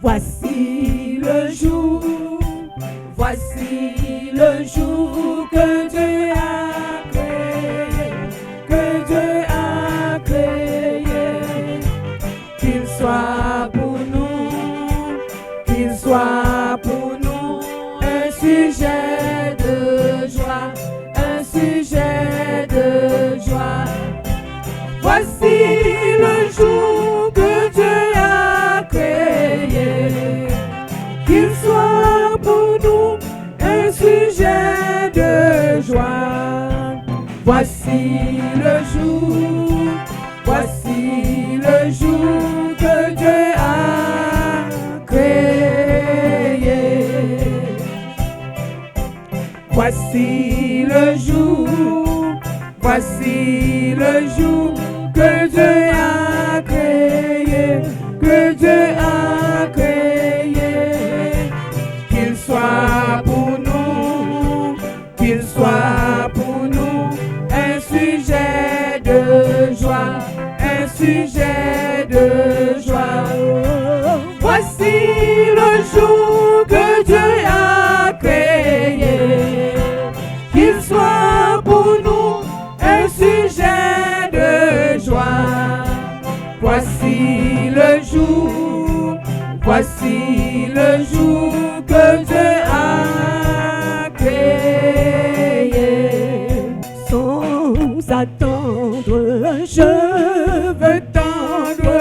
Voici le jour que Dieu a créé, qu'il soit pour nous un sujet de joie, Voici le jour que Dieu a créé, qu'il soit pour nous un sujet de joie. Voici le jour que Dieu a créé. Voici le jour que Dieu a créé, qu'il soit pour nous un sujet de joie, Voici le jour que Dieu a créé, qu'il soit pour nous un sujet de joie. Voici le jour que Dieu a créé. Sans attendre, je veux tendre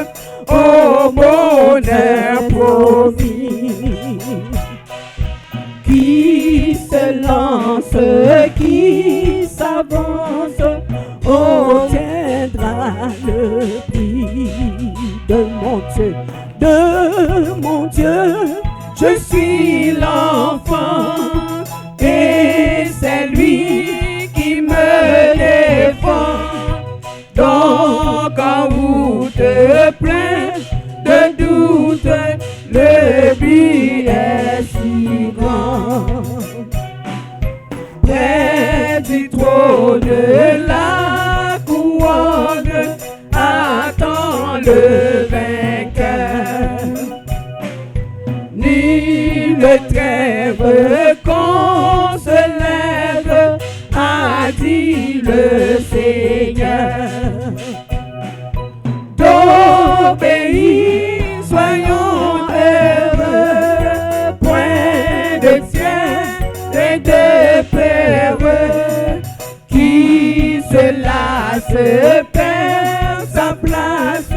au bonheur promis, qui se lance, qui s'avance, obtiendra le prix de mon Dieu, je suis l'enfant et c'est lui qui me défend. Donc en route plein de doute, le but est si grand. Près du trône, la couronne attend le vainqueur. Nul trêve qu'on se lève, a dit le Seigneur. D'obéir, soyons heureux, point de ciel et de peureux, qui se lasse perd sa place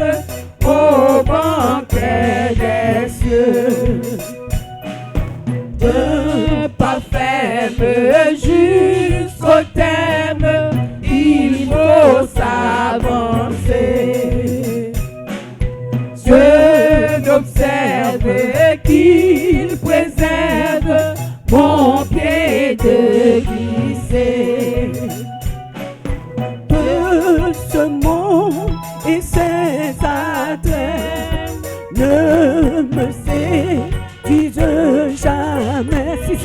au banquet des cieux. Un pas ferme jusqu'au terme, il faut s'avancer. Dieu n'observe qu'il préserve mon pied de glisser. Tout ce monde et ses attraits ne me séduisent jamais. Si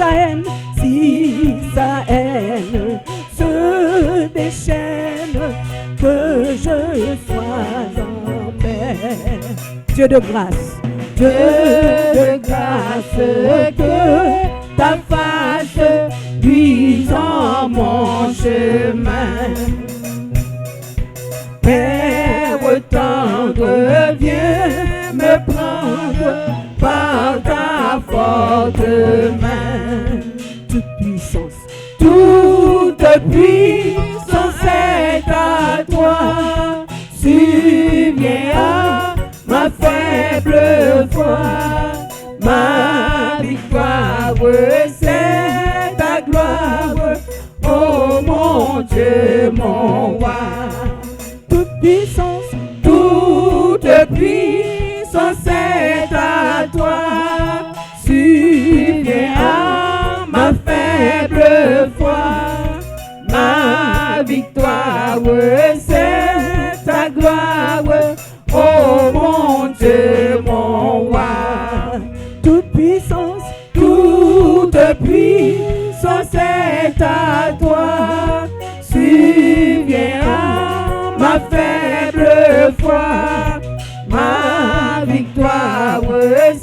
sa haine se déchaîne, que je sois en paix. Dieu de grâce, que ta face luise en mon chemin. Père tendre, viens me prendre par ta forte main. Toute puissance est à toi. Subviens à ma faible foi. Ma victoire, c'est ta gloire. Oh mon Dieu, mon roi. Toute puissance est à toi. Subviens à ma faible foi. Ma victoire, c'est ta gloire. Oh mon Dieu, mon roi. Toute puissance est à toi. Subviens à ma faible foi. Ma victoire,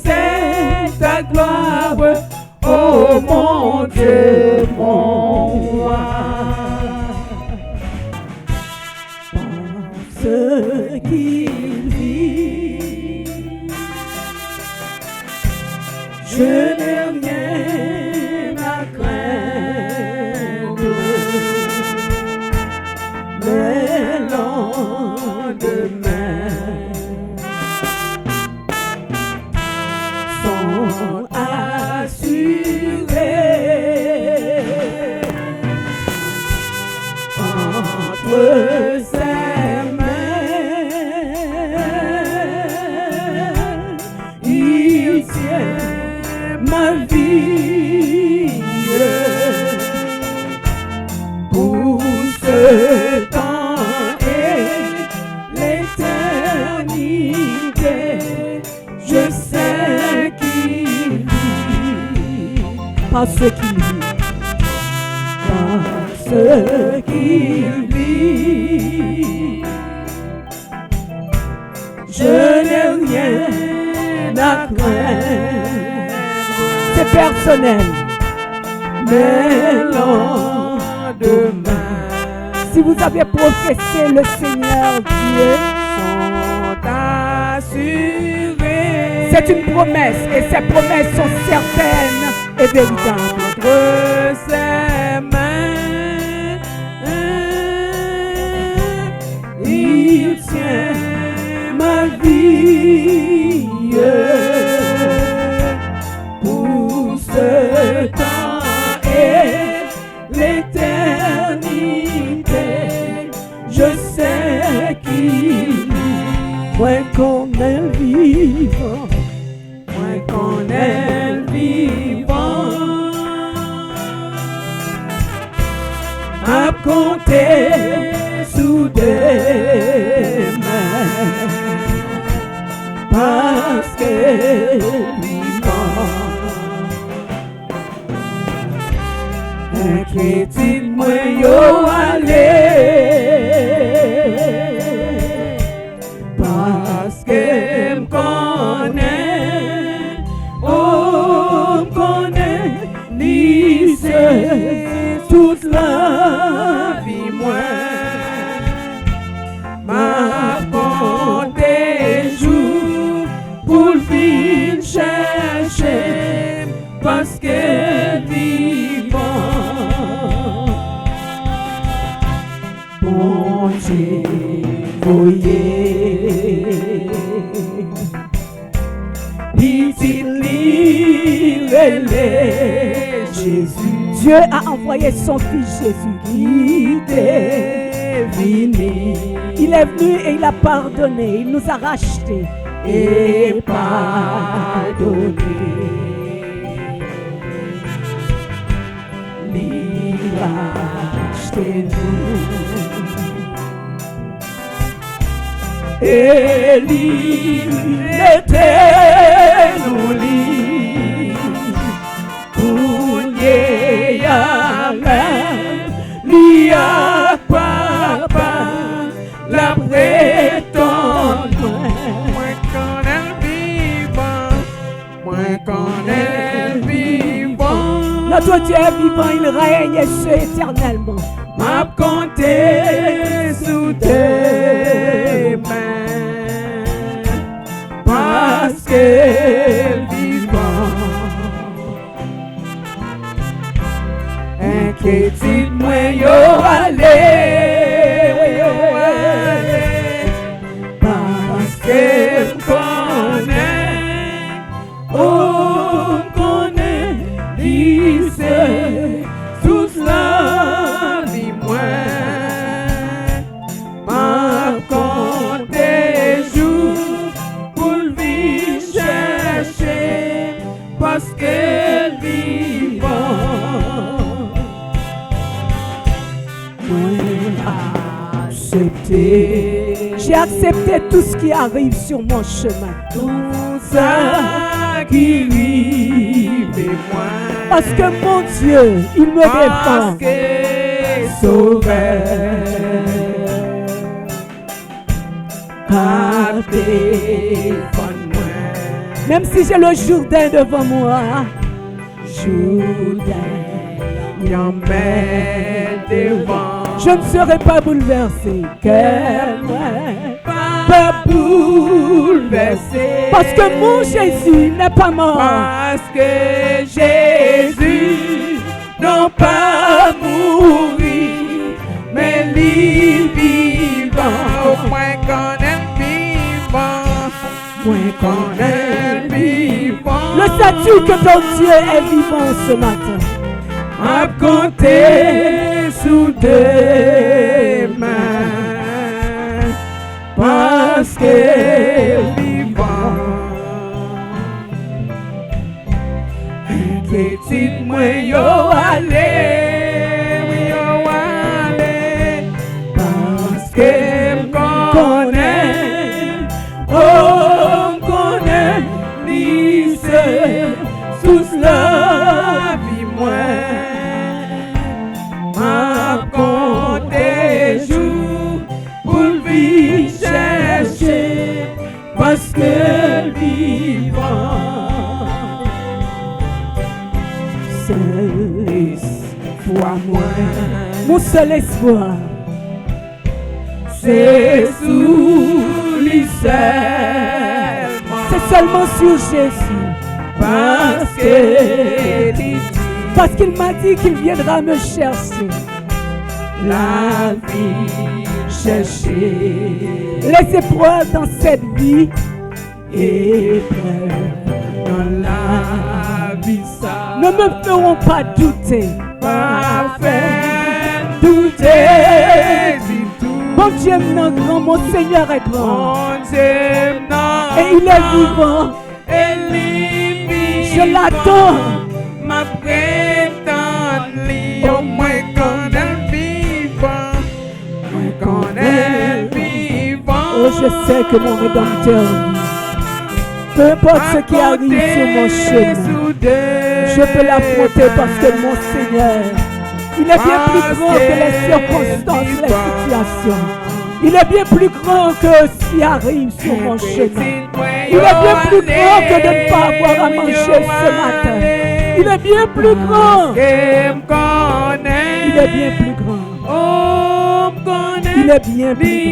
c'est ce qu'il vit. Je n'ai rien à craindre, mais lendemain sont assurés entre ses mains. Il tient ma vie pour ce temps et l'éternité. Je sais qu'il vit, parce qu'il vit, parce qu'il vit. Je n'ai rien à craindre. C'est personnel, mais lendemain, si vous avez professé le Seigneur Dieu, sont assurés. C'est une promesse et ces promesses sont certaines et véritables. Entre ses mains, il tient ma vie pour ce temps et l'éternité. Je sais qu'il vit, moins qu'on est vivant, moins qu'on est vivant, à compter sous des mains, parce que vivant. Inquiétude moi yo aller, parce que m'connais, oh m'connais, lycée toute la vie moi, m'a compté jour pour le vivre chercher, parce que vivant. Bon Dieu, voyez, dit-il, Jésus. Dieu a envoyé son fils Jésus. Il est venu. Il est venu et il a pardonné. Il nous a rachetés et pardonné. Il a racheté nous. Et il était nous pour y aller, papa, la prétendre. Moi qu'on est vivant, moi qu'on est vivant. Notre Dieu est vivant, il règne et ce éternellement. M'a compté sous tes mains, parce que vivant. Inquiétude moi yo aller, parce que m'connais, oh m'connais, lycée toute la vie moi, m'a compté jour pour le vivre chercher, parce que vivant. J'ai accepté tout ce qui arrive sur mon chemin. Tout ça qui arrive et moi. Parce que mon Dieu, il me défend. Parce que sauveur, défends-moi. Même si j'ai le Jourdain devant moi, Jourdain, y'en met devant. Je ne serai pas bouleversé, car moi Parce que mon Jésus n'est pas mort. Parce que Jésus n'a pas mouru, mais il vivant. Moi qu'on est vivant, moi qu'on est vivant. Le statut que ton Dieu est vivant ce matin. A compter sous deux mains, parce que vivant. Petit moi yo allé, parce que m'connais, oh m'connais, ni c'est sous la vie moi. Ma compter jour pour vivre chercher, parce que vivant. Seul espoir moi, mon seul espoir, c'est sous lui seulement. C'est seulement sur Jésus. Parce qu'il m'a dit qu'il viendra me chercher. La vie chercher. Les épreuves dans cette vie, épreuves dans la vie ça ne me feront pas douter. Pas faire douter du tout. Mon Dieu est grand, mon Seigneur est grand. Mon Dieu et il est vivant. Je l'attends. Ma prétende au moins qu'on est vivant. Moins qu'on est vivant. Oh, je sais que mon Rédempteur vit. Peu importe ce qui arrive sur mon chemin, je peux l'affronter parce que mon Seigneur, il est bien plus grand que les circonstances, les situations. Il est bien plus grand que ce qui arrive sur mon chemin. Il est bien plus grand que de ne pas avoir à manger ce matin. Il est bien plus grand. Il est bien plus grand. Il est bien plus grand.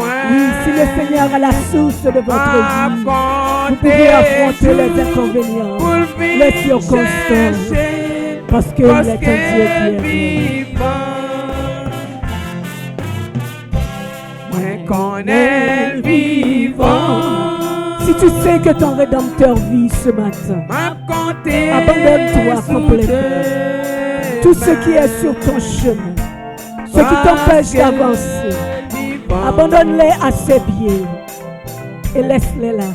Oui, si le Seigneur est la source de votre vie, vous pouvez affronter les inconvénients, les circonstances, parce qu'il est un Dieu qui est vivant. Qu'on est vivant. Si tu sais que ton Rédempteur vit ce matin, abandonne-toi complètement. Tout ce qui est sur ton chemin, ce qui t'empêche d'avancer, abandonne-les à ses pieds et laisse-les là.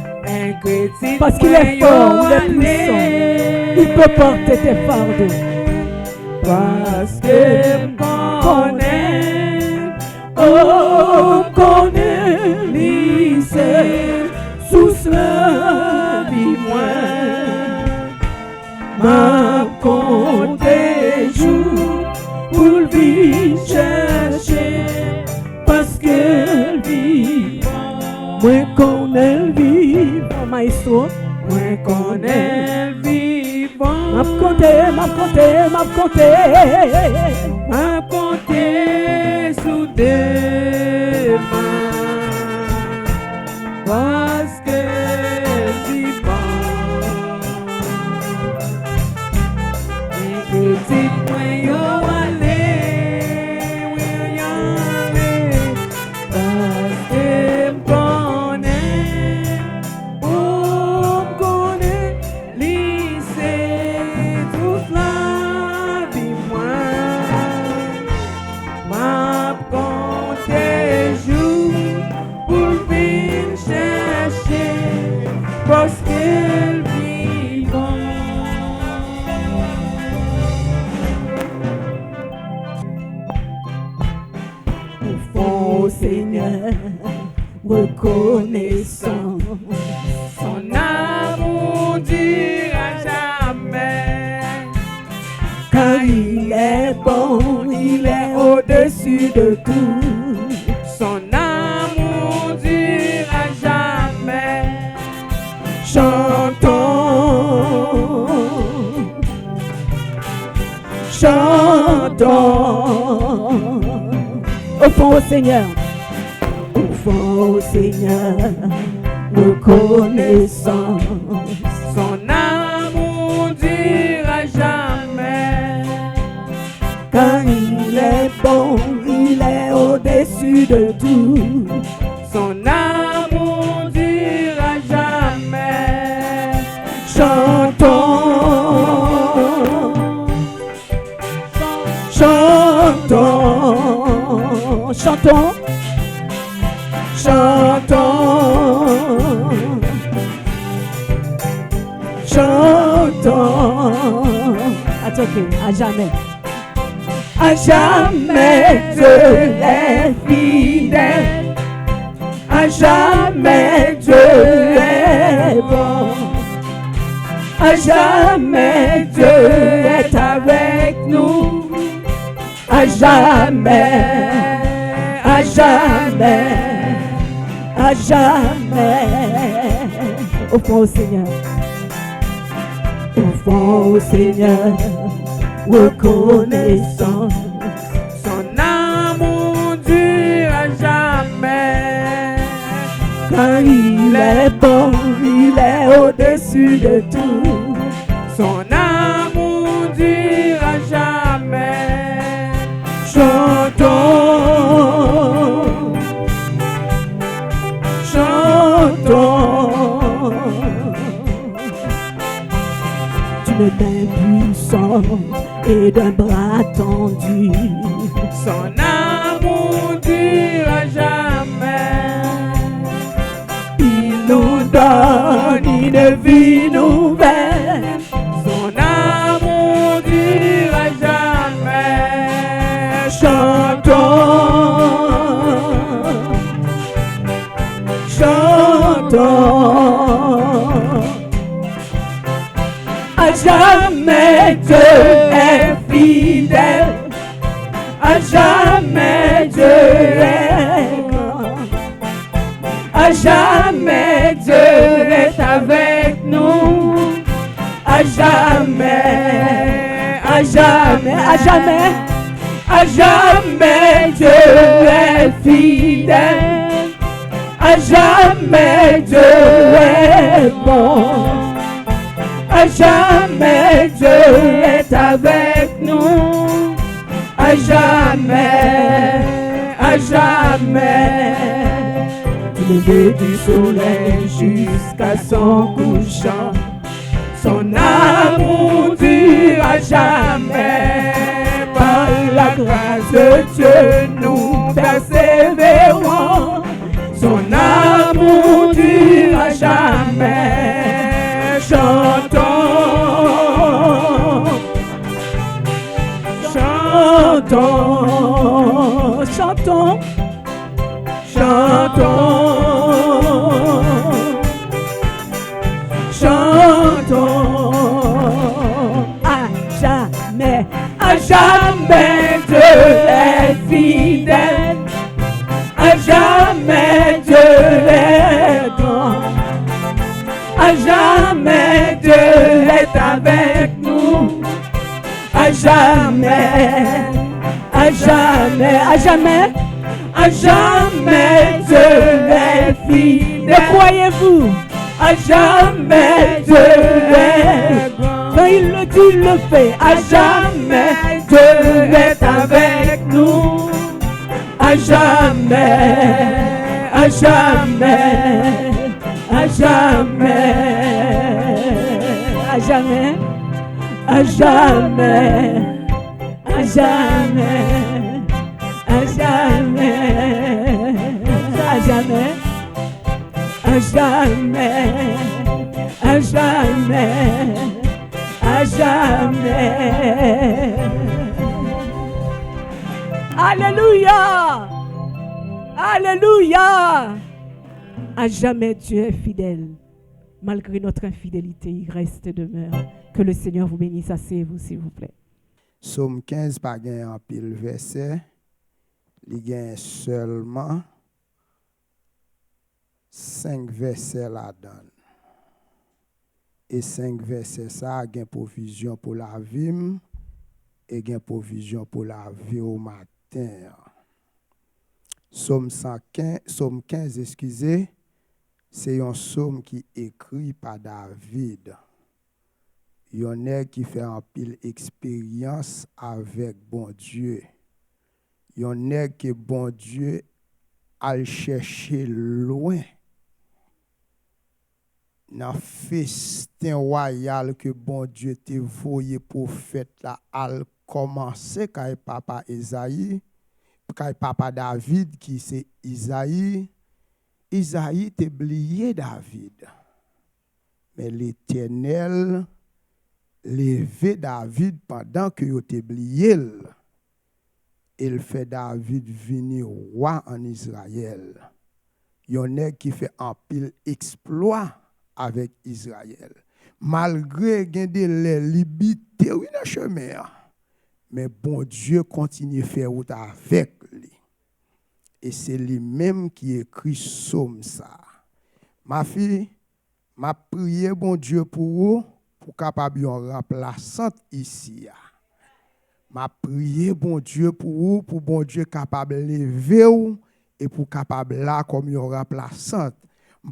Parce qu'il est fort, il est puissant, il peut porter tes fardeaux. Parce que connaît, oh, connaît, lycée, sous la vie moi, ma compte des jours pour vivre chercher, parce qu'elle vit, moi connais le vivant, maestro, moi connais le vivant, m'a compté sous des mains, parce que vivant, et que dis-moi yo aller, parce que m'connais, lycée, toute la vie moi. Ma compter jour pour venir chercher, parce qu'elle vivant. Au fond, Seigneur, reconnaissant Son amour durera jamais, car il est bon, il est au-dessus de tout. son amour durera jamais. Chantons, chantons, au fond, au Seigneur, au fond, Offrons au Seigneur reconnaissance. Son amour dira jamais. Car il est bon, il est au-dessus de tout. Son amour dira jamais. Chantons, chantons, chantons, chantons, chantons. That's okay, à jamais. À jamais Dieu est fidèle. À jamais Dieu est bon. À jamais Dieu est avec nous. À jamais, à jamais, à jamais. Offrons au Seigneur. Offrons au Seigneur reconnaissance. Son amour dura jamais. Car il est bon, il est au-dessus de tout. Son amour dura jamais. Chantons, chantons. D'une main puissante et d'un bras tendu. Son amour dura jamais. Il nous donne une vie nouvelle. Son amour dura jamais. Chantons, chantons. À jamais Dieu est fidèle. À jamais Dieu est grand. À jamais Dieu est avec nous. À jamais, à jamais, à jamais, à jamais Dieu est fidèle. À jamais Dieu est bon. À jamais Dieu est avec nous. À jamais, à jamais. Du lever du soleil jusqu'à son couchant, son amour dure à jamais. Par la grâce de Dieu nous persévérons. Son amour dure à jamais. Chantons, chantons, chantons, chantons, chantons. À jamais Dieu est fidèle. À jamais Dieu est grand. À jamais Dieu est avec nous. À jamais, à jamais, à jamais, à jamais Dieu est fidèle. Le croyez-vous? À jamais Dieu est grand. Quand il le dit, il le fait. À jamais Dieu est avec nous. À jamais, à jamais, à jamais, à jamais, à jamais, à jamais, à jamais, à jamais, à jamais, à jamais, à jamais. Alléluia! Alléluia! À jamais Dieu est fidèle. Malgré notre infidélité, il reste et demeure. Que le Seigneur vous bénisse. Asseyez-vous, s'il vous plaît. Somme 15, pas un pile verset. Il y a seulement 5 versets là-dedans. Et 5 versets, ça a une provision pour la vie et une provision pour la vie au matin. Psaume 15, excusez, c'est un psaume qui est écrit par David. Il y en a qui fait un pile expérience avec bon Dieu. Il y en a que bon Dieu a chercher loin. Dans le festin royal que bon Dieu t'a voyé prophète là, a commencé quand papa Isaïe, quand papa David qui c'est Isaïe. Isaïe t'a oublié David. Mais l'Éternel levé David pendant que il t'a oublié. Il fait David venir roi en Israël. Il y en a qui fait un pile exploit avec Israël. Malgré qu'il y ait des libertés dans le chemin, mais bon Dieu continue à faire route avec lui. Et c'est lui-même qui écrit somme ça. Ma fille, m'a prié bon Dieu pour vous, pour capable de remplaçante ici. M'a prié bon Dieu pour vous, pour bon Dieu capable de lever vous et pour capable là comme une remplaçante.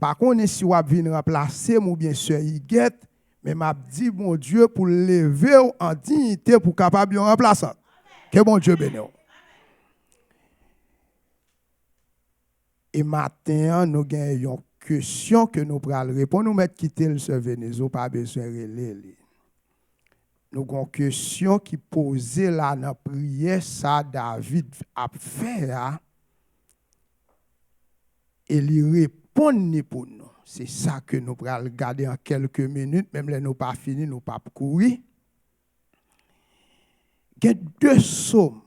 Par contre, si vous venez remplacer ou bien sœur Yguette, mais m'a dit bon Dieu pour lever en dignité pour capable de remplacer. Que bon Dieu bénisse. Et maintenant, nous avons une question que nous pourrons répondre. Nous mettons quitter le sœur Venezo, pas besoin de relayer. Nous avons une question qui posée là dans la prière, ça David a fait. Et il répond pour nous. C'est ça que nous pourrons regarder en quelques minutes, même si nous n'avons pas fini, nous pas courir. Il y a deux psaumes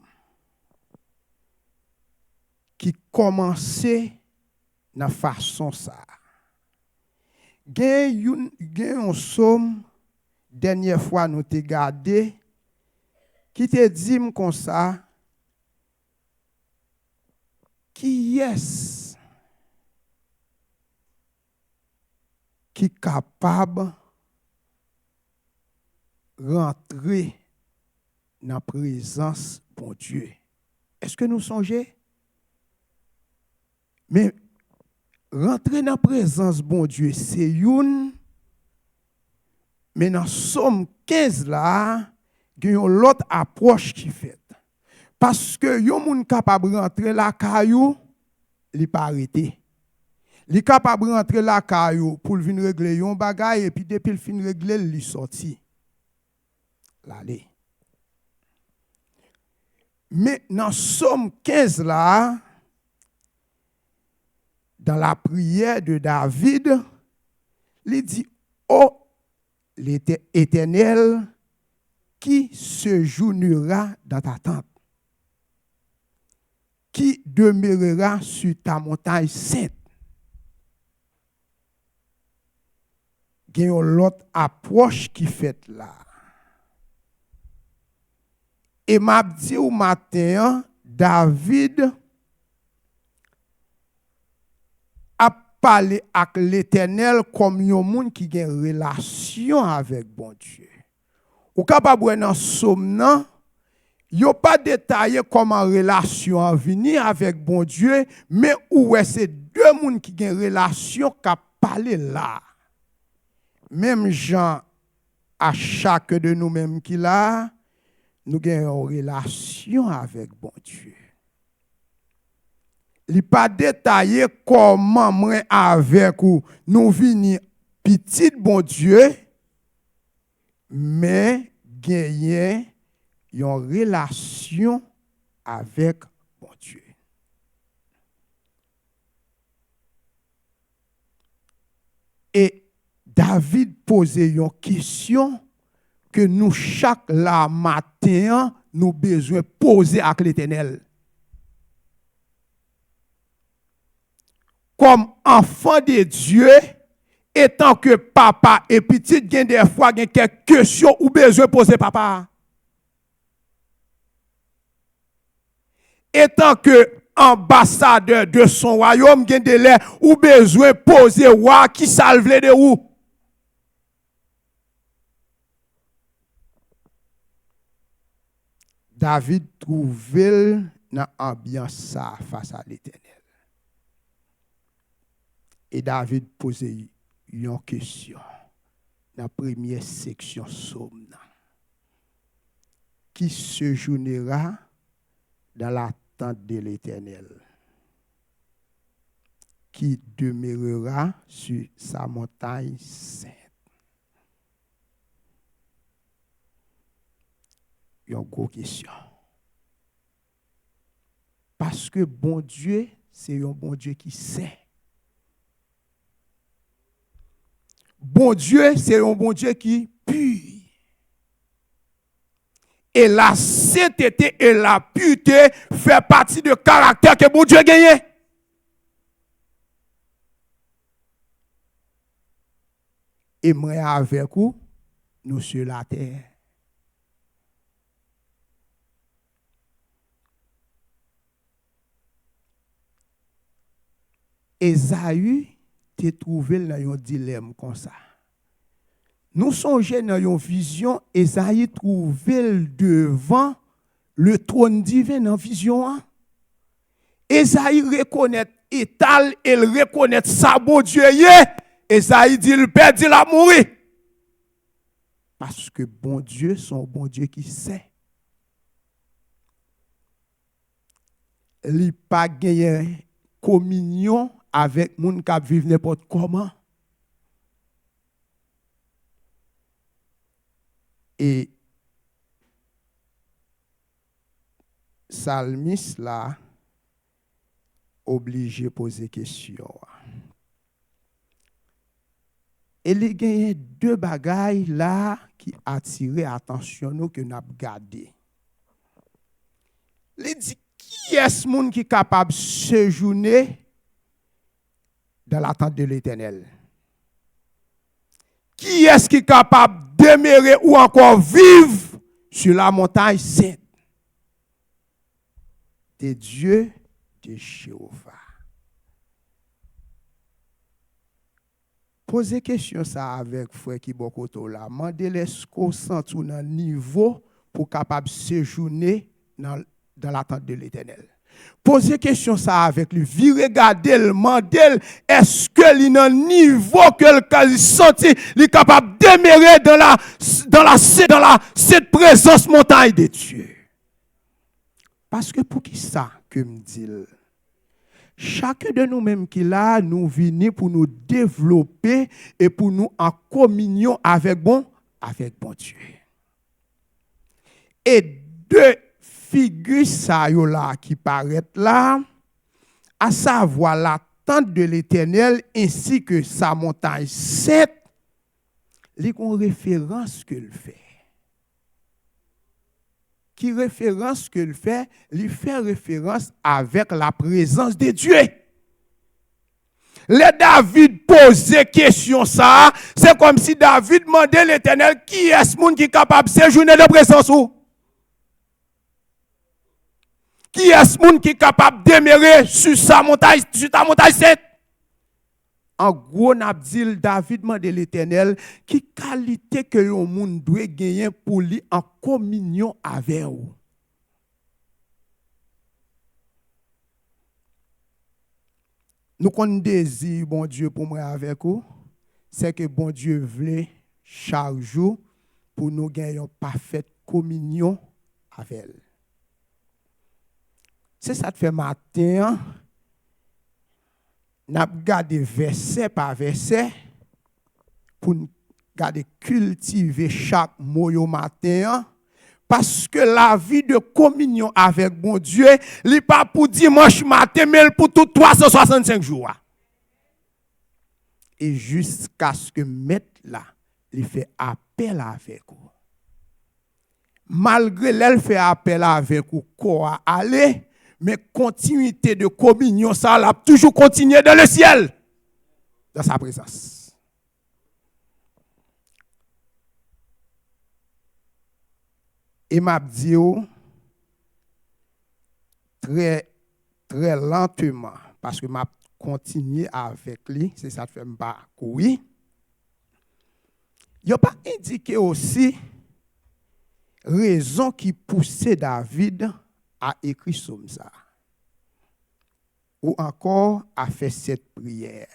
qui commençaient de la façon ça. Il y a un psaume, dernière fois nous t'ai gardé, qui te dit comme ça, qui est qui est capable de rentrer dans la présence de bon Dieu. Est-ce que nous songeons? Mais rentrer dans la présence de bon Dieu, c'est une. Mais dans Somme 15 là, il y a une autre approche qui fait. Parce que yon moun capable de rentrer la caillou, il n'est pas arrêté. Il est capable de rentrer la caillou pour venir régler yon bagay et puis depuis il fin régler, il sorti. L'aller. Mais dans Somme 15 là, dans la prière de David, il dit, oh, l'Éternel, qui séjournera dans ta tente, qui demeurera sur ta montagne sainte. Il y a une autre approche qui fait là. Et m'a dit au matin, David a parlé avec l'Éternel comme un monde qui a une relation avec bon Dieu. Ou capable dans somme nan, yo pas détaillé comment relation en venir avec bon Dieu, mais où est c'est deux monde qui ont une relation qui parler là. Même Jean à chaque de nous-mêmes qui là, nous avons une relation avec bon Dieu. Il n'est pas détaillé comment moi avec ou nous venons petit bon Dieu, mais gagner une relation avec bon Dieu. Et David posait une question que nous, chaque la matin, nous besoin poser à l'Éternel. Comme enfant de Dieu, étant que papa et petit, il y a des fois quelques questions ou besoin poser papa. Étant que ambassadeur de son royaume, il y a des l'air ou besoin poser roi qui salve de où. David trouvait dans l'ambiance ça face à l'Éternel. Et David posait une question dans la première section psaume. Qui séjournera dans la tente de l'Éternel? Qui demeurera sur sa montagne sainte? Une grosse question. Parce que bon Dieu, c'est un bon Dieu qui sait. Bon Dieu, c'est un bon Dieu qui pur. Et la sainteté et la pureté fait partie du caractère que bon Dieu gagne. Et moi avec vous, nous sur la terre. Esaü te trouvé dans un dilemme comme ça. Nous songeons dans une vision, Esaü trouvé devant le trône divin dans vision. Esaü reconnaît étal et reconnaît sa bon Dieu. Esaü dit le père dit la mourir. Parce que bon Dieu, son bon Dieu qui sait. Il n'a pas gagné communion avec moun qui vivent n'importe comment. Et Salmis là obligé de poser question. Et il y a deux bagailles là qui attirent l'attention nous que nous avons gardé. Il dit qui est-ce monde qui est capable de séjourner dans la tente de l'Éternel? Qui est-ce qui est capable de demeurer ou encore vivre sur la montagne sainte? De Dieu, de Jéhovah. Posez question ça avec frère Kibokoto là. Mandez est-ce qu'on sent tout dans niveau pour capable séjourner dans la tente de l'Éternel. Posez question ça avec lui. Vi regarder le mandel, est-ce que il dans niveau que il senti, il est capable de demeurer dans cette présence montagne de Dieu. Parce que pour qui ça que me dit chacun de nous-mêmes qui là, nous venons pour nous développer et pour nous en communion avec bon Dieu. Et deux figures ça là qui paraissent là, à savoir la tente de l'Éternel ainsi que sa montagne sainte, les référence que le fait. Qui référence que le fait, il fait référence avec la présence de Dieu. Le David posait question ça, c'est comme si David demandait l'Éternel qui est ce monde qui est capable de séjourner de présence ou? Qui est ce monde qui est capable de demeurer sur ta montagne sainte? En gros, David demandait l'Éternel qui qualité que le monde doit gagner pour lui en communion avec vous. Nous qu'on désire bon Dieu pour moi avec vous, c'est que bon Dieu veut chaque jour pour nous gagner une parfaite communion avec elle. C'est ça que fait matin. Nous avons gardé verset par verset pour nous garder cultiver chaque mot au matin. Parce que la vie de communion avec bon Dieu, ce n'est pas pour dimanche matin, mais pour tout 365 jours. Et jusqu'à ce que maître là, il fait appel avec vous. Malgré l'elle fait appel avec vous, quoi aller? Mais continuité de communion, ça l'a toujours continué dans le ciel, dans sa présence. Et m'a dit très très lentement, parce que m'a continué avec lui, c'est ça que fait m'pas courir. Il n'a pas indiqué aussi raison qui poussait David a écrit somme ça. Ou encore a fait cette prière.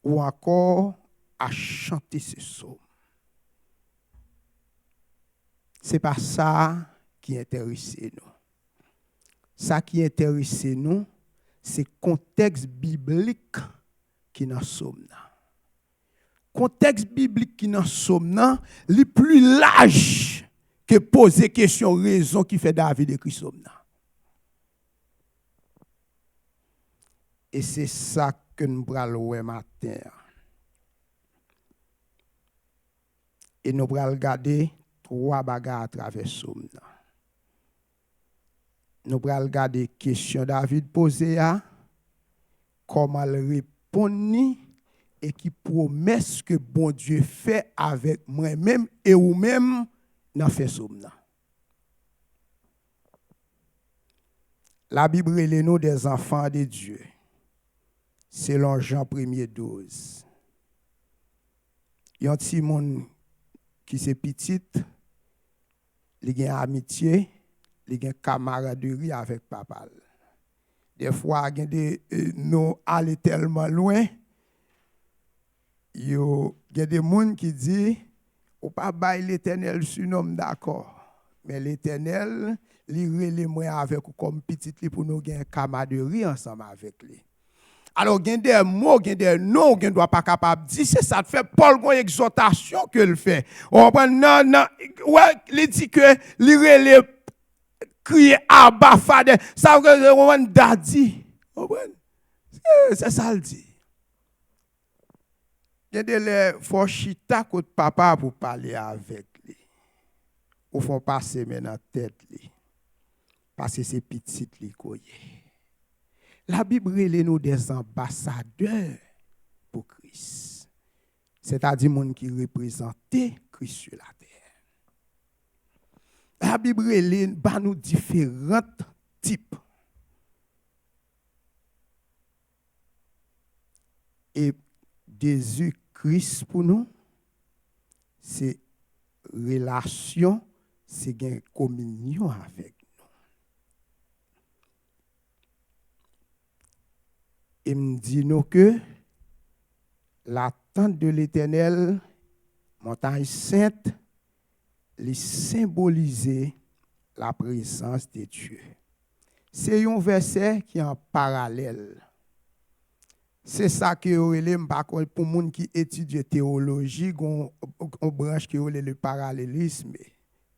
Ou encore a chanté ce psaume. Ce n'est pas ça qui intéresse nous. Ça qui intéresse nous, c'est le contexte biblique qui dans psaume. Contexte biblique qui dans psaume, le plus large que poser question raison qui fait David écrit psaume. Et c'est ça que nous allons voir matin. Et nous allons regarder 3 bagages à travers psaume. Nous allons regarder question David posée à comment elle répond et qui promesse que bon Dieu fait avec moi-même et vous-même dans fait psaume. La Bible est nous des enfants de Dieu. Selon Jean 1er 12. Il y a un petit monde qui c'est petit, il a amitié, il a camaraderie avec papa. Des fois, nous allons tellement loin, il y a des gens qui disent, ou pas bailler l'Éternel surnomme d'accord, mais l'Éternel, il relève moi avec comme petit pour nous gagner camaraderie ensemble avec lui. Alors, il y a des mots, il y a des noms qu'on ne doit pas capable de dire. C'est ça, fait Paul une exhortation qu'il fait. On prend, non, ouais, il dit que il crie Abba, Father. Ça veut dire on daddy. C'est ça le dit. Il y a des fois chita contre papa pour parler avec lui. Ou font passer maintenant tête lui. Parce que c'est petit lui koye. La Bible est nous des ambassadeurs pour Christ. C'est-à-dire les gens qui représentent Christ sur la terre. La Bible est nous différents types. Et Jésus-Christ pour nous, c'est relation, c'est une communion avec. Et me dit nous que l'attente de l'Éternel, montagne sainte, les symboliser la présence de Dieu. C'est un verset qui est en parallèle. C'est ça que pour les gens qui étudient théologie, on branche qui est le parallélisme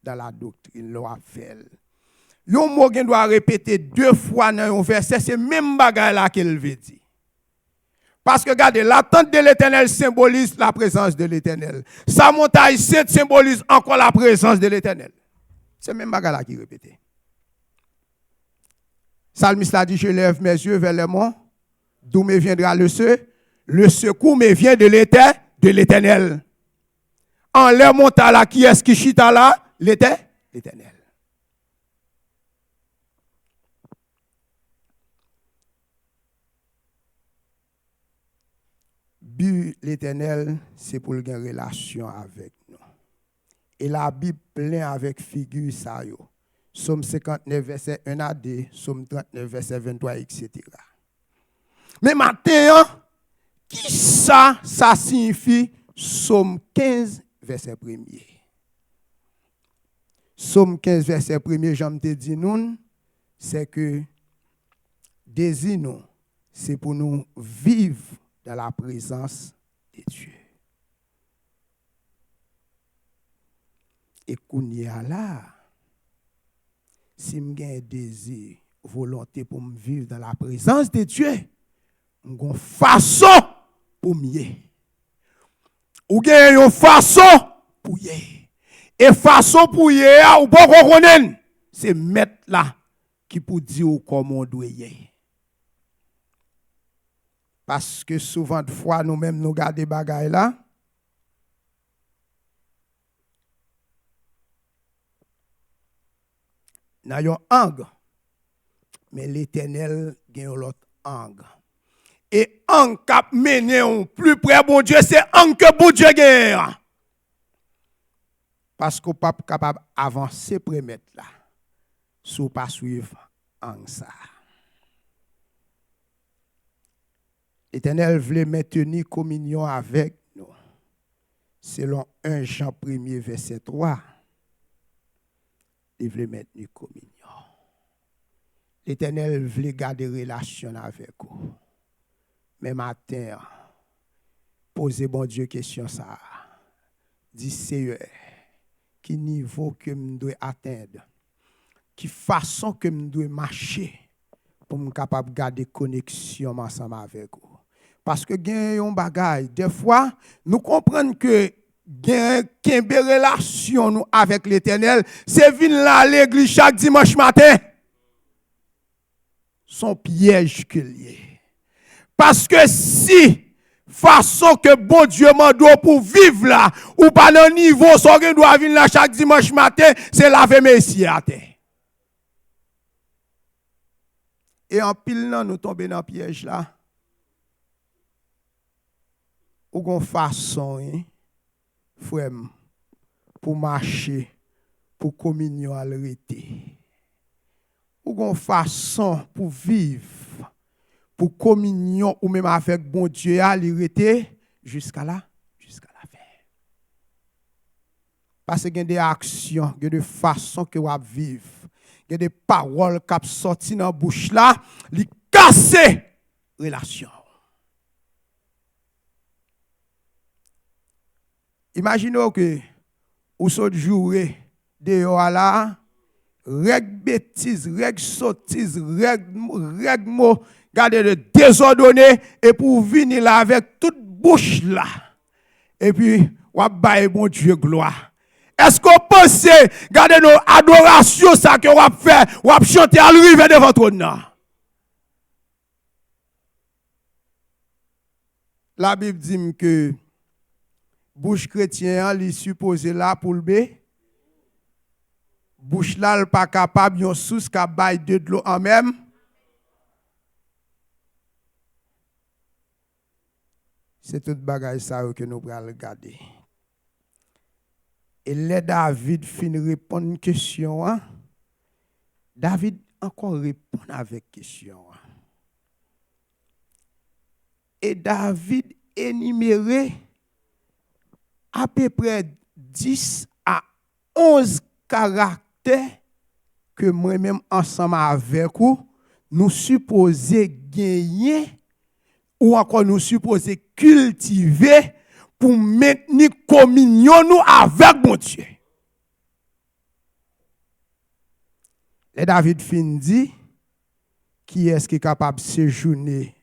dans la doctrine, l'on fait. Yon mot qui doit répéter 2 fois dans un verset, c'est même bagaille là qu'il veut dire. Parce que regardez, l'attente de l'Éternel symbolise la présence de l'Éternel. Sa montagne sainte symbolise encore la présence de l'Éternel. C'est même bagaille là qui répète. Psalmiste a dit, je lève mes yeux vers le mont, d'où me viendra le secours. Le secours me vient de l'Éternel. En l'air monta là, qui est-ce qui chita là? L'Éternel. But l'Éternel, c'est pour une relation avec nous. Et la Bible plein avec figure ça yo. Somme 59, verset 1 à 2, Somme 39, verset 23, etc. Mais maintenant, qui ça signifie Somme 15, verset 1er? Somme 15, verset 1er, j'en te dis nous, c'est que désir nous, c'est pour nous vivre dans la présence de Dieu. Et qu'on y a là, si j'ai un désir, volonté pour me vivre dans la présence de Dieu, j'ai une façon pour m'y. Ou j'ai une façon pour y. Et façon pour y, ou pas qu'on connaît, c'est mettre là qui pour dire comment on doit y. Parce que souvent de fois, nous-mêmes, nous gardons des bagailles là. Nous avons un angle. Mais l'Éternel a l'autre angle. Et angle qui a mené plus près bon Dieu, c'est angle que bon Dieu gagne. Parce qu'on n'est pas capable d'avancer pour mettre là. sous pas suivre en ça. L'Éternel voulait maintenir communion avec nous. Selon 1 Jean 1er verset 3, il voulait maintenir communion. L'Éternel voulait garder relation avec vous. Mais matin, posez bon Dieu question ça. Dis Seigneur, qui niveau que je dois atteindre, qui façon que je dois marcher pour me capable de garder connexion ensemble avec vous. Parce que gagne un bagage, des fois nous comprenons que gagne une relation nous avec l'Éternel, c'est venir là à l'église chaque dimanche matin. Son piège qu'il y est. Parce que si façon que bon Dieu m'a donné pour vivre là, ou pas le niveau, son que doit venir là chaque dimanche matin, c'est laver Messie à terre. Et en pile là, nous tombons dans le piège là. Ou qu'on façon, hein, frère, pour marcher, pour communion à l'arrêter. Ou qu'on façon pour vivre, pour communion ou même avec bon Dieu à l'arrêter jusqu'à la fin. Parce qu'il y a des actions, il y a des façons que vous vivre, il y a des paroles qui sortent dans la bouche là, qui cassent la relation. Imaginez que vous sortez jouer dehors là, règle bêtise, règle sottise, règle mot, gardez de désordonné et pour venir là avec toute bouche là. Et puis, on va bon Dieu gloire. Est-ce qu'on pense, gardez nos adorations, ça que on va faire, on va chanter à l'arrivée de votre nom. La Bible dit que bouche chrétien, il est supposé là pour le bé. Bouche là, il pas capable, yon sous ka bail de l'eau en même. C'est tout bagage ça que nous allons regarder. Et là, David finit répondre une question. Hein? David encore répond avec question. Hein? Et David énuméré à peu près 10 à 11 caractères que moi-même ensemble avec vous, nous supposons gagner ou encore nous supposons cultiver pour maintenir communion nous avec mon Dieu. Et David fin dit, qui est-ce qui est capable de séjourner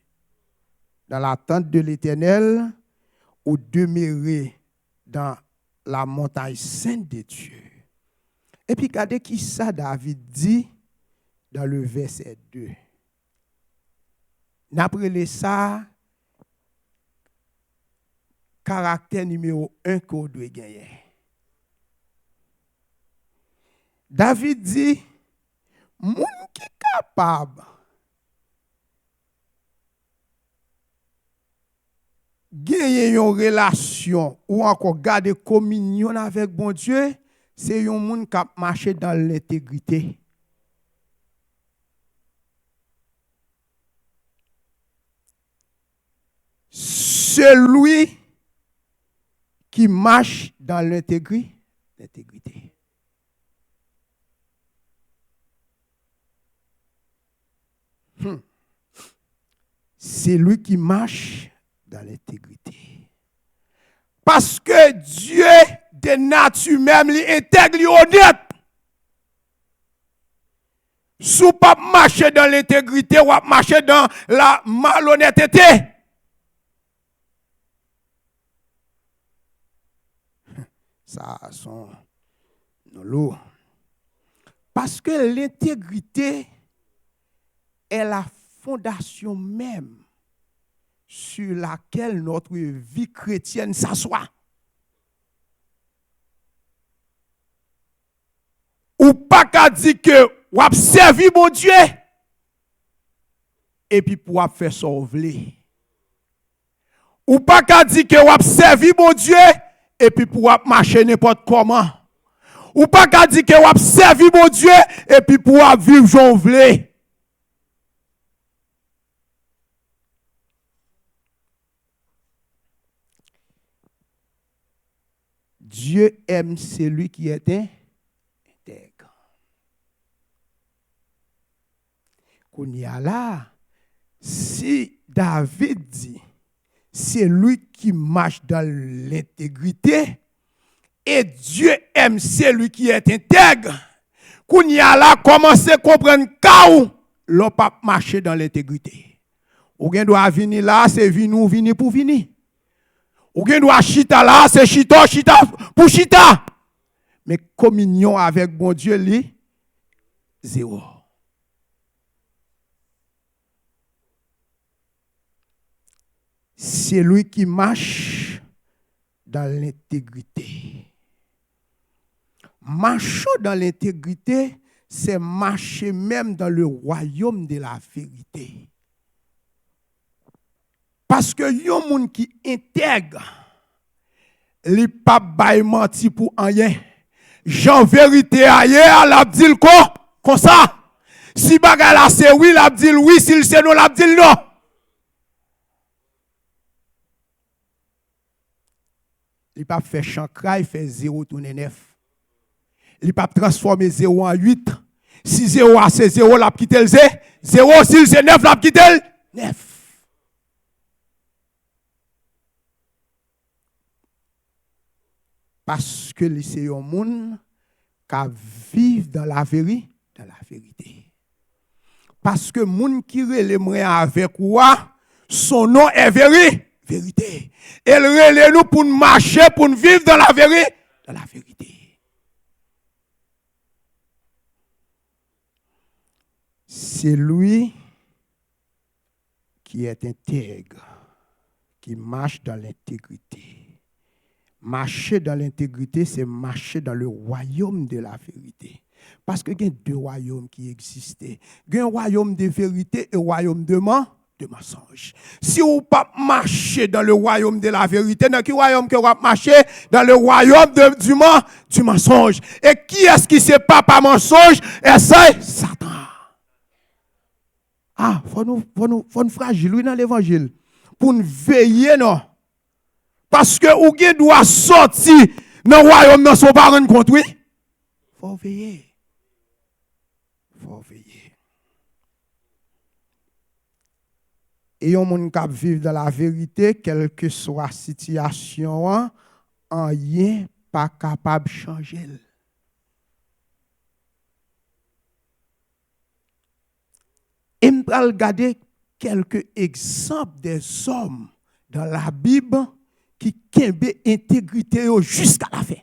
dans la tente de l'Éternel ou demeurer dans la montagne sainte de Dieu. Et puis, regardez qui ça David dit dans le verset 2. N'après ça, caractère numéro 1 qu'on doit gagner. David dit, moun qui est capable gagner une relation ou encore garder communion avec bon Dieu, c'est un monde qui a marché dans l'intégrité. Celui qui marche dans l'intégrité. C'est lui qui marche dans l'intégrité. Parce que Dieu, de nature même, il intègre, il honnête. Si vous pas marcher dans l'intégrité, ou marcher dans la malhonnêteté. Ça, sont lourd. Parce que l'intégrité est la fondation même sur laquelle notre vie chrétienne s'assoit. Ou pas qu'à dire que ou a servi mon Dieu et puis pour faire sauver. Ou pas qu'à dire que ou a servi mon Dieu et puis pour marcher n'importe comment. Ou pas qu'à dire que vous servi mon Dieu et puis pour vivre j'en voulais. Dieu aime celui qui est intègre. Qu'on y a là, si David dit, c'est lui qui marche dans l'intégrité, et Dieu aime celui qui est intègre, qu'on y a là, commencez à comprendre quand l'on pas marcher dans l'intégrité. Ou bien doit venir là, c'est venir pour venir. Ou bien doit chita là, c'est chita pour chita. Mais communion avec bon Dieu, lui, zéro. C'est lui qui marche dans l'intégrité. Marcher dans l'intégrité, c'est marcher même dans le royaume de la vérité. Parce que yon moun qui intègre, li pa bay menti pour rien. Jean vérité ailleurs, l'a dit comme ça. Si bagay la c'est oui, l'a dit oui, si c'est non, l'a dit non. Il pas fait chancra, il fait 0 tourner 9. Il pas transformer 0 en 8. Si 0 a c'est 0, l'a quitté le 0. Si c'est 9, l'a quitté le 9. Parce que c'est un monde qui vit dans la vérité. Parce que monde qui relève avec quoi, son nom est vérité. Elle relève nous pour marcher, pour vivre dans la vérité. C'est lui qui est intègre, qui marche dans l'intégrité. Marcher dans l'intégrité, c'est marcher dans le royaume de la vérité. Parce que il y a deux royaumes qui existaient. Il y a un royaume de vérité et un royaume de mensonge. Si vous ne pas marcher dans le royaume de la vérité, dans quel royaume que vous marcher? Dans le royaume du mensonge. Et qui est-ce qui ne sait pas par mensonge? Et c'est Satan. Ah, faut nous fragile dans l'évangile. Pour nous veiller, non? Parce que ou gen doit sortir dans le royaume dans son parent contre lui. Faut veiller. Et yon moun k'ap vivre dans la vérité, quelle que soit la situation, rien pas capable de changer. Et m'pral regarder quelques exemples des hommes dans la Bible qui kembe intégrité jusqu'à la fin.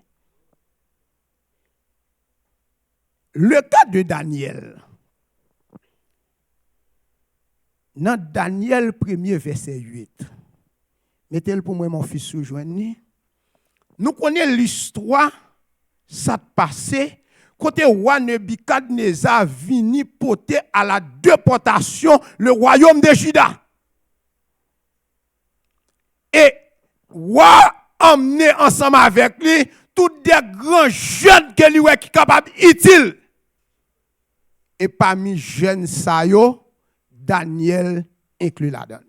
Le cas de Daniel. Dans Daniel 1er verset 8. Mettez-le pour moi mon fils soujoigné. Nous connaissons l'histoire ça passé côté roi Nebukadnezar vini porter à la déportation le royaume de Juda. Et roi emmené ensemble avec lui tous des grands jeunes que lui qui capable utile. Et parmi jeunes ça yo, Daniel inclut là-dedans.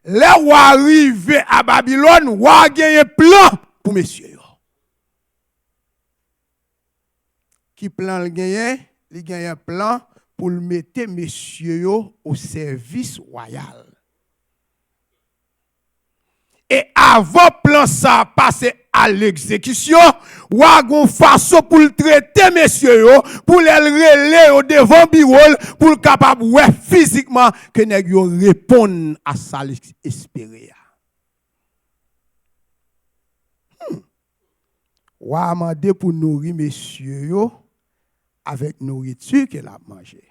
Les rois arrivés à Babylone, roi gagne un plan pour messieurs. Qui plan le gagne? Il gagne un plan pour le mettre messieurs au service royal. Et avant plan ça passer à l'exécution, ou a gon façon pour le traiter messieurs pour les relayer au devant bureau pour capable ouais physiquement que nèg yo répondre à ça espérer. Ou a mandé pour nourrir messieurs avec nourriture qu'elle a mangé.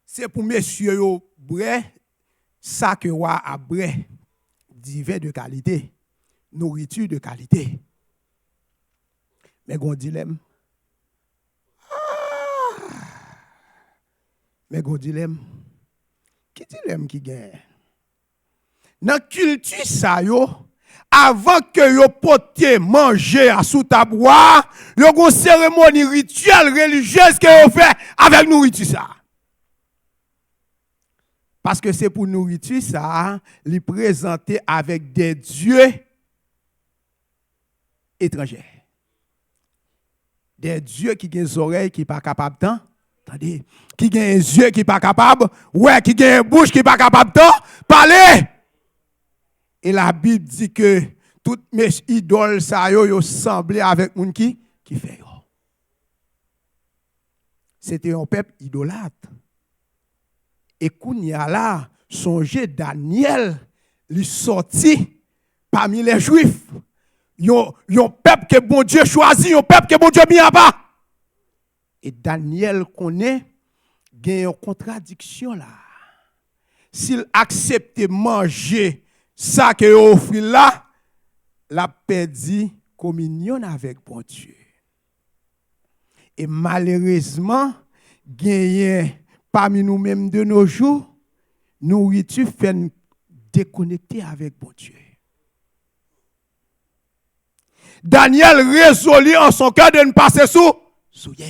C'est pour messieurs bré ça que roi a bré divers de qualité, nourriture de qualité. Mais gon dilemme. Mais gon dilemme. Qui dilemme qui gagne? Dans culture ça yo, avant que yo pote manger à sous table, yo gon cérémonie rituelle religieuse que yo fait avec nourriture ça. Parce que c'est pour nourriture ça, les présenter avec des dieux étrangers. Des dieux qui ont des oreilles qui ne sont pas capables de attendez, qui ont des yeux qui ne sont pas capables, ouais, qui ont une bouche qui ne sont pas capables de parler. Et la Bible dit que toutes mes idoles, ça yo semblé avec moun qui fait yo. C'était un peuple idolâtre. Et kounya là, songez Daniel, lui sorti parmi les Juifs. Yon peuple que bon Dieu choisit, yon peuple que bon Dieu mis en bas. Et Daniel connaît, il y a une contradiction là. S'il accepte manger ça que yon offre là, la perdu communion avec bon Dieu. Et malheureusement, il parmi nous-mêmes de nos jours, nourriture fait nous déconnecter avec bon Dieu. Daniel résolut en son cœur de ne passer sous souillé.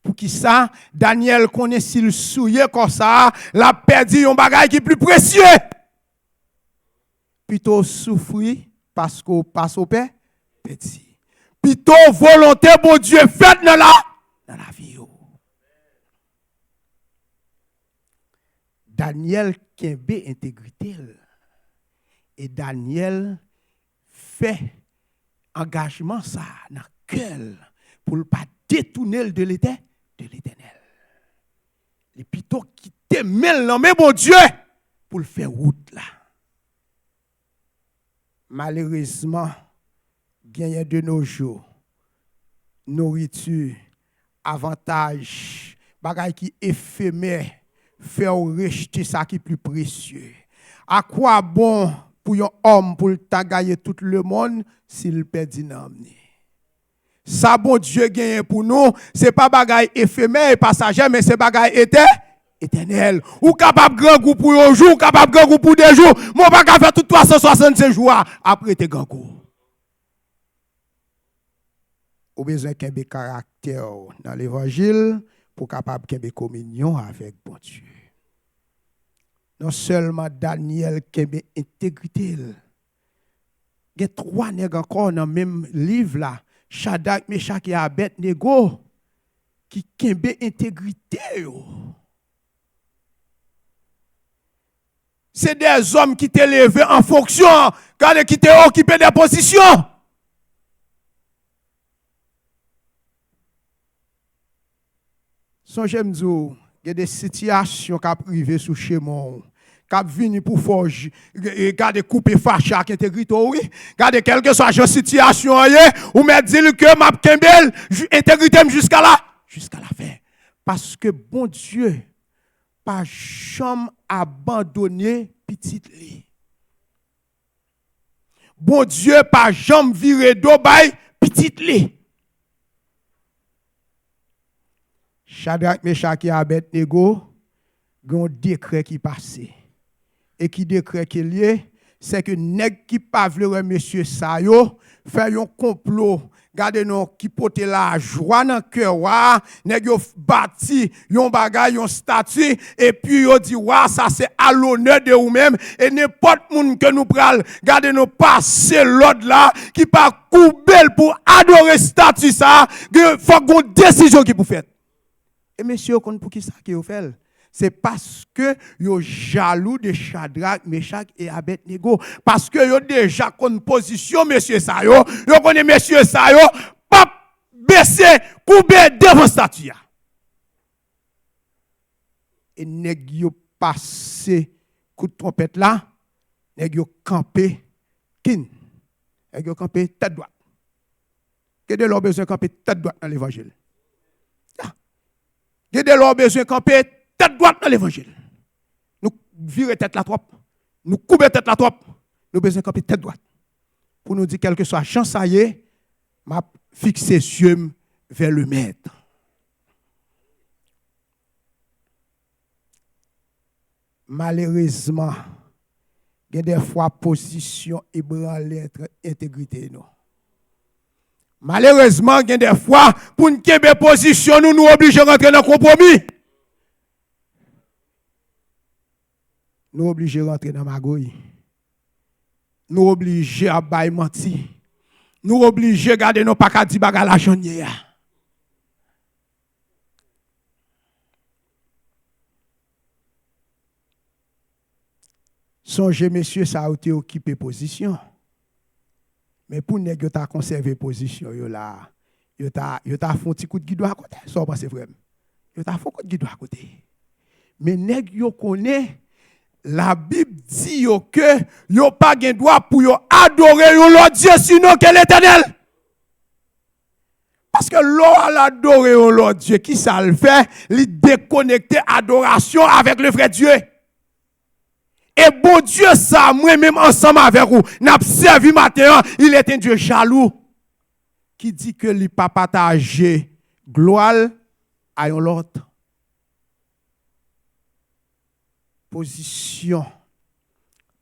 Pour qui ça, Daniel connaît s'il souillé comme ça, la perdu un bagage qui est plus précieux. Plutôt souffrir parce qu'on passe au paix, petit. Plutôt volonté bon Dieu faite dans la vie. Daniel kembe intégrité. Et Daniel fait engagement ça dans le cœur pour ne pas détourner de l'éternel. Et plutôt quitter mais bon Dieu pour le faire route là. Malheureusement, gagne de nos jours, nourriture, avantage, bagay qui éphémère, faire rejeter ça qui est plus précieux. À quoi bon pour un homme pour gagner tout le monde s'il perd une âme? Ça bon Dieu gagne pour nous, c'est pas bagay éphémère et passager, mais c'est bagay éternel. Ou capable grand goût pour un jour, capable grand goût pour des jours. Moi pas faire tout 365 jours après tes grand goût. Ou besoin qu'il y ait caractère dans l'évangile pour capable qu'il y ait communion avec bon Dieu. Non seulement Daniel qui a intégrité. Il y a 3 nègres encore dans le même livre là. Shadrach, Meshach et Abednego qui ont intégrité. C'est des hommes qui t'ont levé en fonction, qui t'ont occupé des positions. Songez-moi, il y a des situations qui arrivent sous chez moi, qui viennent pour forger, garder couper fâché avec intégrité, oui. Garder quelle que soit la situation, ou me dire que m'a kembel intégrité jusqu'à la fin. Parce que bon Dieu, pas jamais abandonné petit li. Bon Dieu, pas jamais viré d'eau bay petit li. Shadrach, Meshach et Abednego, ont un décret qui passait. Et qui décret qui est lié, c'est que nèg qui pas vle monsieur sa yo, fait un complot. Gardez nous qui porte la joie dans cœur wa, nèg yo bâti yon bagay yon statue et puis yo dit wa ça c'est à l'honneur de vous même et n'importe monde que nous pral, gardez nous passer l'autre là qui pas coubel pour adorer statue ça, faut qu'on décision qui pour faire. Et monsieur kon pour qui ça qui yo fait? C'est parce que yo jaloux de Shadrach, Meshach et Abednego. Parce que yo déjà une position, monsieur ça yo connaît monsieur ça yo, pas baisser, couper devant statue. Et nèg yo passé coup de trompette là, nèg yo campé kin. Nèg yo campé tête droite. Que de leur besoin camper tête droite dans l'évangile. Que de leur besoin camper tête droite dans l'évangile. Nous virer tête la trop. Nous couper tête la trop. Nous besoin camper tête droite. Pour nous dire quel que soit chance ça y est, m'a fixé yeux vers le maître. Malheureusement, Il y a des fois position ébranlée intégrité nous. Malheureusement, il y a des fois pour nous kembe position nous obligés de rentrer dans le compromis. Nous obligés de rentrer dans magouille. Nous obligés à bailler mentir. Nous obligés de garder nos pas di baga la journée. Songez, messieurs, ça a été occupé position. Mais pour nèg yo ta conserver position yo là, yo ta fait un petit coup de guidon à côté. Ça pense vrai. Yo ta fait un coup de guidon à côté. Mais nèg yo connaît la Bible dit yo que yo pas gen droit pour yo adorer yo l'autre Dieu sinon que l'Éternel. Parce que l'on adorer l'autre Dieu qui ça le fait, il déconnecter adoration avec le vrai Dieu. Et bon Dieu, ça, moi-même ensemble avec vous, n'a servi matin, il est un Dieu jaloux qui dit que il pas partager gloire à l'autre. Position,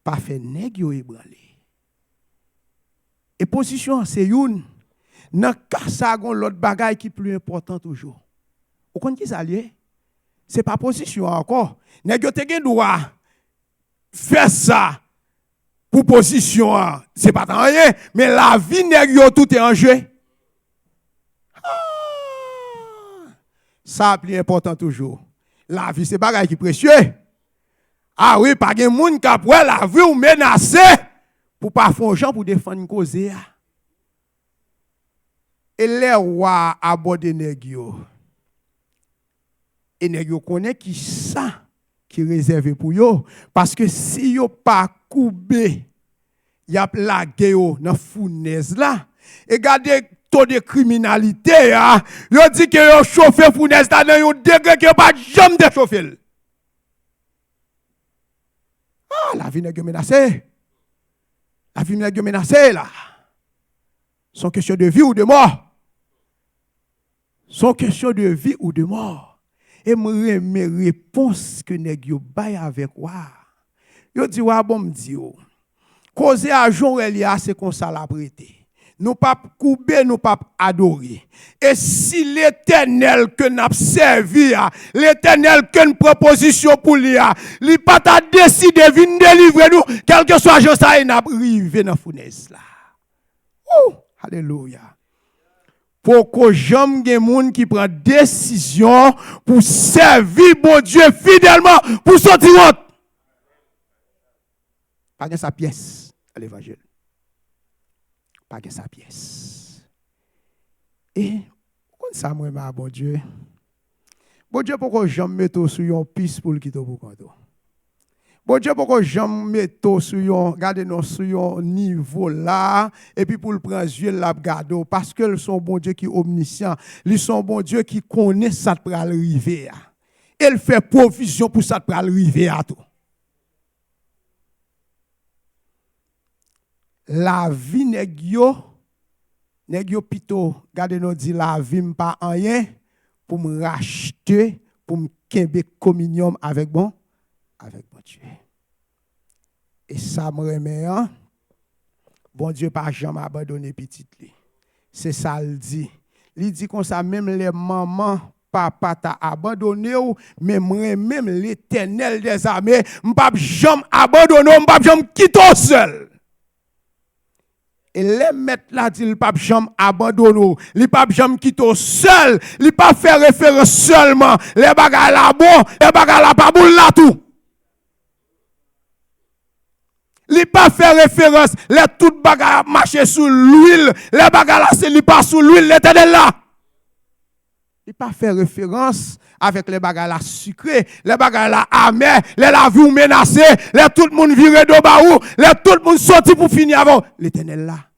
pas fait nèg yo ébranlé. Et position, c'est une. Dans cas ça, l'autre bagaille qui est plus important toujours. Vous connaissez qui ça lié? C'est pas position encore. Nèg yo te gen droit faire ça pour position, c'est pas tant rien, mais la vie nèg yo tout est en jeu. Ça plus important toujours. La vie c'est bagay qui précieux. Ah oui, pas gen moun qui après la vie ou menacé pour pas faire gens pour défendre cause. Et les rois abordé nèg yo. Et nèg yo connaît qui ça qui réservé pour yo parce que si yo pas coubé y a plagué yo dans fournaise là et regardez taux de criminalité yo dit que yo chauffé fournaise là dans un degré que pas jamais de chauffer. La vie n'est menacée. La vie n'est menacée là. Son question de vie ou de mort. Son question de vie ou de mort. Et mes réponses que nèg yo bay avec wa. Yo dit wa bon m'di yo. Causer à Jean-Elia c'est comme ça la prêter. Nous pas couper, nous pas adorer. Et si l'Éternel que n'a servi, l'Éternel que une proposition pour lui, il pas ta décidé de venir délivrer nous, quel que soit jour ça il n'a arrivé dans fournaise là. Alléluia. Pour que j'aime des gens qui prennent décision pour servir bon Dieu fidèlement pour sortir autre. Pas de sa pièce à l'évangile. Pas de sa pièce. Et, comme ça, moi, bon Dieu. Bon Dieu, pourquoi j'aime mettre sur une piste pour le quitter pour quand? Bon Dieu, pourquoi j'aime mettre sur un niveau là, et puis pour le prendre Dieu la garder, parce que ils sont bon Dieu qui est omniscient, ils sont bon Dieu qui connaît ça pour arriver. Il fait provision pour ça pour arriver à tout. La vie nèg yo plutôt, regardez nous dit la vie m'pas rien pour me racheter, pour me kembe communion avec bon Dieu. Et ça me remet, bon Dieu pas jamais abandonné petite li. C'est ça il dit. Il dit comme ça même les mamans, papa t'a abandonné ou même l'Éternel des armées, m'pas jamais abandonné, m'pas jamais quitter seul. Et les maîtres là dit le pape jamais abandonné, le pape jamais quitté seul, il pas fait référence seulement les bagages là bon, les bagages là pas bon là tout. Il pas fait référence les tout bagages marcher sous l'huile, les bagages là c'est il pas sous l'huile l'Éternel là. Il pas fait référence avec les bagages là sucrés, les bagages là amers, les la vie menacée, les tout le monde viré de baou, les tout le monde sorti pour finir avant l'Éternel là.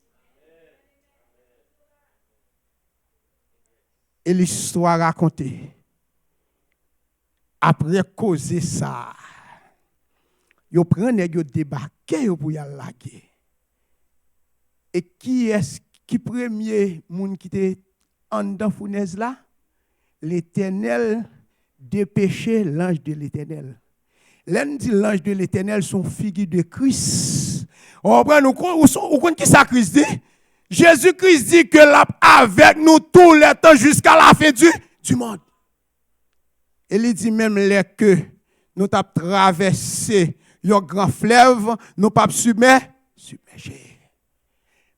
Et l'histoire racontée. Après causer ça, yo prend nèg yo débarquer pour y laguer. Et qui est qui premier moun qui était en dans fournaise là? L'Éternel dépêchait l'ange de l'Éternel. L'un dit l'ange de l'Éternel sont figure de Christ. On prend nous qui ça Christ dit? Jésus-Christ dit que là avec nous tous les temps jusqu'à la fin du monde. Et il dit même les que nous avons traversé un grand fleuve, nous pas submerger.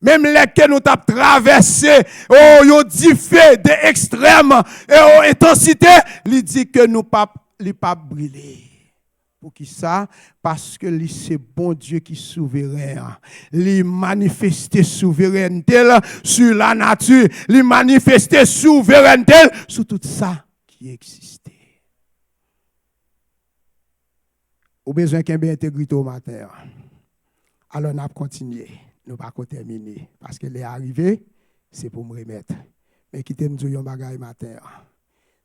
Même les que nous avons traversé, un diffé d'extrême et intensité, il dit que nous pas brûler. Pour qui ça? Parce que c'est bon Dieu qui est souverain. Il manifeste souveraineté sur la nature. Il manifeste souveraineté sur tout ça qui existait. Au besoin qu'il y ait intégrité au matin. Alors, on a continué. Nous ne pouvons pas terminer. Parce qu'elle est arrivée, c'est pour me remettre. Mais quittez nous dire un bagage matin.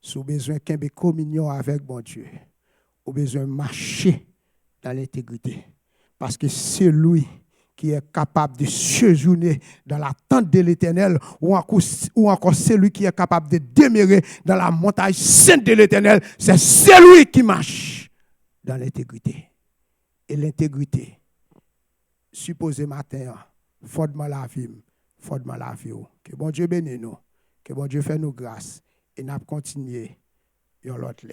Si vous avez besoin qu'il y ait communion avec bon Dieu, vous avez besoin de marcher dans l'intégrité. Parce que c'est lui qui est capable de séjourner dans la tente de l'Éternel, ou encore c'est lui qui est capable de demeurer dans la montagne sainte de l'Éternel. C'est celui qui marche dans l'intégrité. Et l'intégrité, supposé matin, fondement la vie, fondement la vie. Que bon Dieu bénisse nous, que bon Dieu fait nous grâce, et nous continuer l'autre.